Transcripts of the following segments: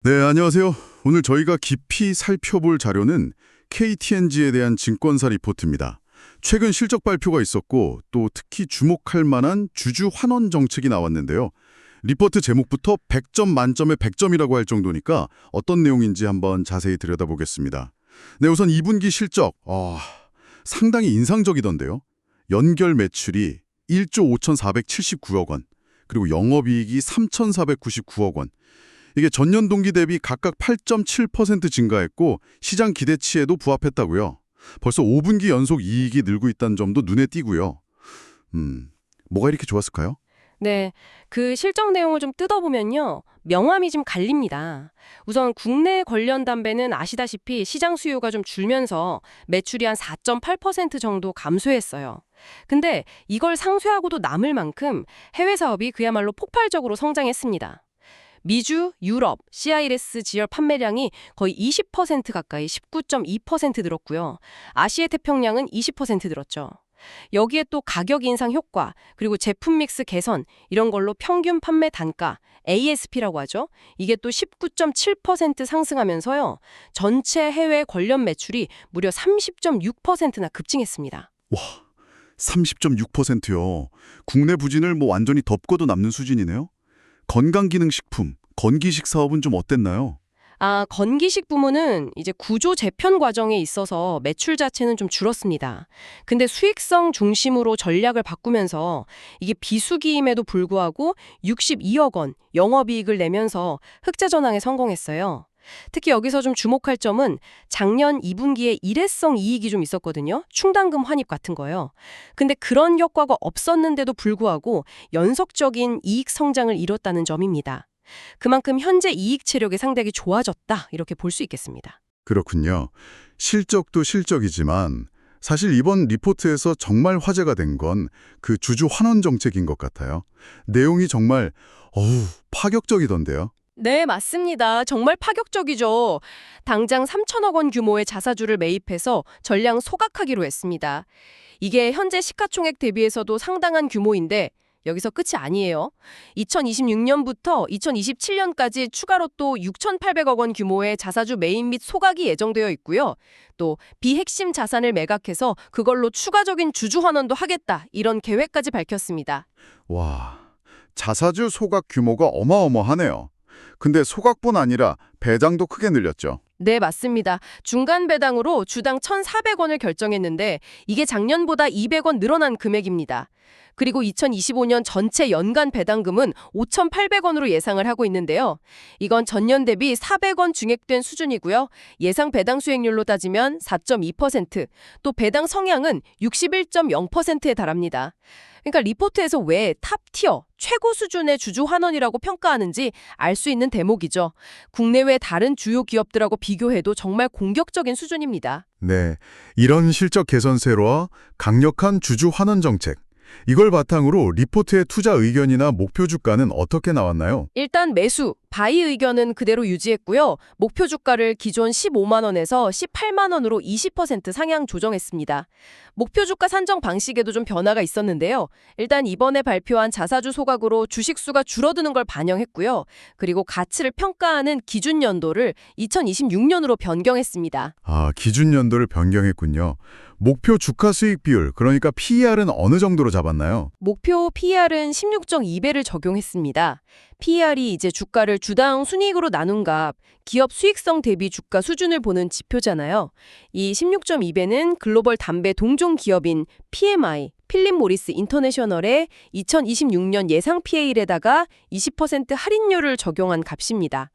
네, 안녕하세요. 오늘 저희가 깊이 살펴볼 자료는 KTNG에 대한 증권사 리포트입니다. 최근 실적 발표가 있었고 또 특히 주목할 만한 주주 환원 정책이 나왔는데요. 리포트 제목부터 100점 만점에 100점이라고 할 정도니까 어떤 내용인지 한번 자세히 들여다보겠습니다. 네, 우선 2분기 실적, 상당히 인상적이던데요. 연결 매출이 1조 5,479억 원, 그리고 영업이익이 3,499억 원. 이게 전년 동기 대비 각각 8.7% 증가했고 시장 기대치에도 부합했다고요. 벌써 5분기 연속 이익이 늘고 있다는 점도 눈에 띄고요. 뭐가 이렇게 좋았을까요? 네, 그 실적 내용을 좀 뜯어보면요. 명암이 좀 갈립니다. 우선 국내 관련 담배는 아시다시피 시장 수요가 좀 줄면서 매출이 한 4.8% 정도 감소했어요. 근데 이걸 상쇄하고도 남을 만큼 해외 사업이 그야말로 폭발적으로 성장했습니다. 미주, 유럽, CIS 지열 판매량이 거의 20% 가까이 19.2% 늘었고요. 아시아 태평양은 20% 늘었죠. 여기에 또 가격 인상 효과, 그리고 제품 믹스 개선, 이런 걸로 평균 판매 단가, ASP라고 하죠. 이게 또 19.7% 상승하면서요. 전체 해외 관련 매출이 무려 30.6%나 급증했습니다. 와, 30.6%요. 국내 부진을 완전히 덮고도 남는 수준이네요. 건강기능식품, 건기식 사업은 좀 어땠나요? 건기식 부문은 이제 구조 재편 과정에 있어서 매출 자체는 좀 줄었습니다. 근데 수익성 중심으로 전략을 바꾸면서 이게 비수기임에도 불구하고 62억 원 영업이익을 내면서 흑자 전환에 성공했어요. 특히 여기서 좀 주목할 점은 작년 2분기에 일회성 이익이 좀 있었거든요. 충당금 환입 같은 거요. 근데 그런 효과가 없었는데도 불구하고 연속적인 이익 성장을 이뤘다는 점입니다. 그만큼 현재 이익 체력이 상당히 좋아졌다 이렇게 볼 수 있겠습니다. 그렇군요. 실적도 실적이지만 사실 이번 리포트에서 정말 화제가 된 건 그 주주 환원 정책인 것 같아요. 내용이 정말 파격적이던데요. 네, 맞습니다. 정말 파격적이죠. 당장 3천억 원 규모의 자사주를 매입해서 전량 소각하기로 했습니다. 이게 현재 시가총액 대비해서도 상당한 규모인데 여기서 끝이 아니에요. 2026년부터 2027년까지 추가로 또 6,800억 원 규모의 자사주 매입 및 소각이 예정되어 있고요. 또 비핵심 자산을 매각해서 그걸로 추가적인 주주 환원도 하겠다. 이런 계획까지 밝혔습니다. 와, 자사주 소각 규모가 어마어마하네요. 근데 소각뿐 아니라 배당도 크게 늘렸죠. 네, 맞습니다. 중간 배당으로 주당 1,400원을 결정했는데 이게 작년보다 200원 늘어난 금액입니다. 그리고 2025년 전체 연간 배당금은 5,800원으로 예상을 하고 있는데요. 이건 전년 대비 400원 증액된 수준이고요. 예상 배당 수익률로 따지면 4.2%, 또 배당 성향은 61.0%에 달합니다. 그러니까 리포트에서 왜 탑티어, 최고 수준의 주주 환원이라고 평가하는지 알 수 있는 대목이죠. 국내외 다른 주요 기업들하고 비교해도 정말 공격적인 수준입니다. 네, 이런 실적 개선세와 강력한 주주 환원 정책, 이걸 바탕으로 리포트의 투자 의견이나 목표 주가는 어떻게 나왔나요? 일단 매수, 바이 의견은 그대로 유지했고요. 목표 주가를 기존 15만 원에서 18만 원으로 20% 상향 조정했습니다. 목표 주가 산정 방식에도 좀 변화가 있었는데요. 일단 이번에 발표한 자사주 소각으로 주식 수가 줄어드는 걸 반영했고요. 그리고 가치를 평가하는 기준 연도를 2026년으로 변경했습니다. 기준 연도를 변경했군요. 목표 주가 수익 비율, 그러니까 PER은 어느 정도로 잡았나요? 목표 PER은 16.2배를 적용했습니다. PER이 이제 주가를 주당 순이익으로 나눈 값, 기업 수익성 대비 주가 수준을 보는 지표잖아요. 이 16.2배는 글로벌 담배 동종 기업인 PMI, 필립 모리스 인터내셔널의 2026년 예상 PA에다가 20% 할인율을 적용한 값입니다.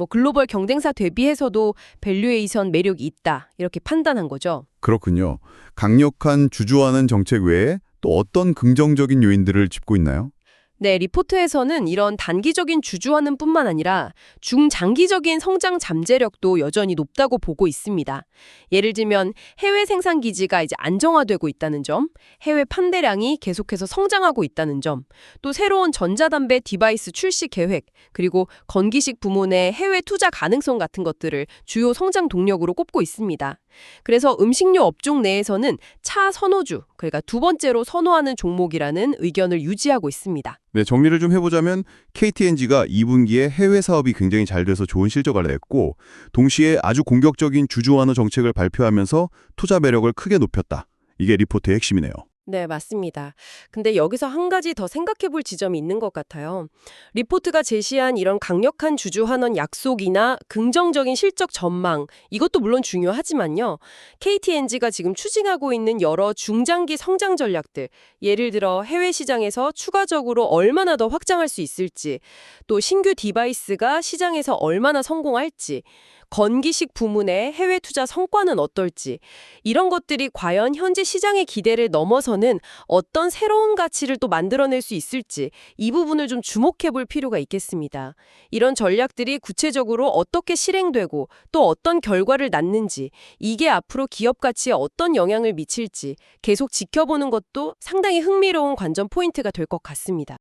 글로벌 경쟁사 대비해서도 밸류에이션 매력이 있다, 이렇게 판단한 거죠. 그렇군요. 강력한 주주 환원 정책 외에 또 어떤 긍정적인 요인들을 짚고 있나요? 네, 리포트에서는 이런 단기적인 주주환원 뿐만 아니라 중장기적인 성장 잠재력도 여전히 높다고 보고 있습니다. 예를 들면 해외 생산 기지가 이제 안정화되고 있다는 점, 해외 판매량이 계속해서 성장하고 있다는 점, 또 새로운 전자담배 디바이스 출시 계획, 그리고 건기식 부문의 해외 투자 가능성 같은 것들을 주요 성장 동력으로 꼽고 있습니다. 그래서 음식료 업종 내에서는 차 선호주, 그러니까 두 번째로 선호하는 종목이라는 의견을 유지하고 있습니다. 네, 정리를 좀 해보자면 KTNG가 2분기에 해외 사업이 굉장히 잘 돼서 좋은 실적을 냈고 동시에 아주 공격적인 주주 완화 정책을 발표하면서 투자 매력을 크게 높였다. 이게 리포트의 핵심이네요. 네, 맞습니다. 근데 여기서 한 가지 더 생각해 볼 지점이 있는 것 같아요. 리포트가 제시한 이런 강력한 주주 환원 약속이나 긍정적인 실적 전망, 이것도 물론 중요하지만요. KTNG가 지금 추진하고 있는 여러 중장기 성장 전략들, 예를 들어 해외 시장에서 추가적으로 얼마나 더 확장할 수 있을지, 또 신규 디바이스가 시장에서 얼마나 성공할지, 건기식 부문의 해외 투자 성과는 어떨지, 이런 것들이 과연 현재 시장의 기대를 넘어서는 어떤 새로운 가치를 또 만들어낼 수 있을지 이 부분을 좀 주목해 볼 필요가 있겠습니다. 이런 전략들이 구체적으로 어떻게 실행되고 또 어떤 결과를 낳는지, 이게 앞으로 기업 가치에 어떤 영향을 미칠지 계속 지켜보는 것도 상당히 흥미로운 관전 포인트가 될 것 같습니다.